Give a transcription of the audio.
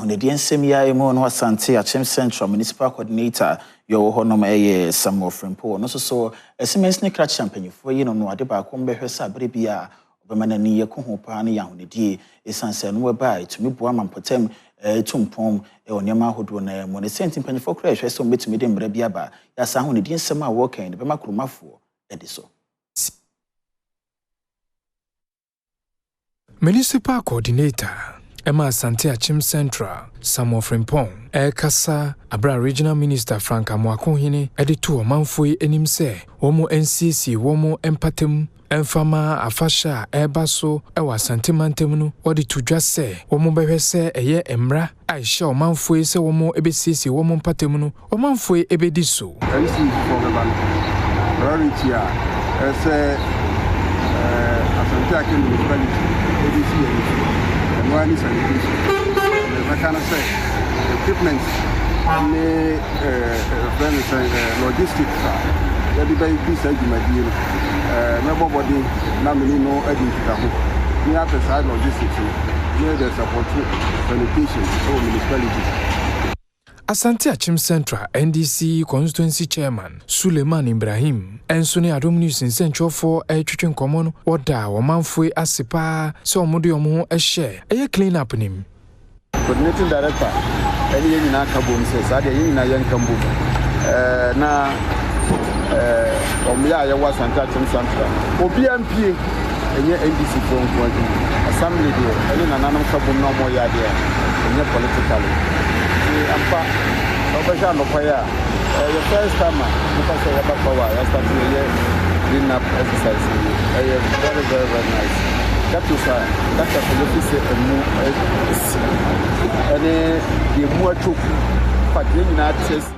on the DNCMIA Mono Asante AKYEM Central Municipal Coordinator, your honor some more from Paul. No, so a semester crack champagne for you know, what about Combe Hersa, Bribia, Bemanani, Kuhopani, Yan, the D, a sunset, no by to me, Boam Potem, Tumpom, Onyama Hodwana, when the sent in penny for crash, I saw me to meet him, Brebiaba, that's how the DNCMA working, the Bemakrumafo, Ediso. Municipal Coordinator AT ASANTE AKYEM CENTRAL Samuel Frimpong Kasa Abra Regional Minister Frank Amwakonhene editu omanfoi enim se womo NCC womo empatem enfama afasha ebaso ewa Asante mantem no odi tudwa se womo behwe se eye emra aisha omanfoi se womo ebesisi womo empatem no omanfoi ebedi so NCC for the priority Asante AKYEM municipality and one is sanitation. The mechanical equipment and logistics. Everybody is a deal. Nobody nominally no identity. We have a side logistics. Here there's support sanitation or municipalities. Asante AKYEM Central NDC Constituency Chairman Suleiman Ibrahim ensone Adom News in Central for twetwen komo oda womanfoi asepa se omode omo ehye eye clean up nim Coordinating Director eni yina kabom se sade yina yankambo na omya ya Asante AKYEM Central obi ampie enye NDC for assembly dey eni nananam kabom na omo ya dey enye politically Ampa, Obasha no fire. The first time, because I have a power, I started a clean up exercise. Very, very nice. That was a policy and the more took, but then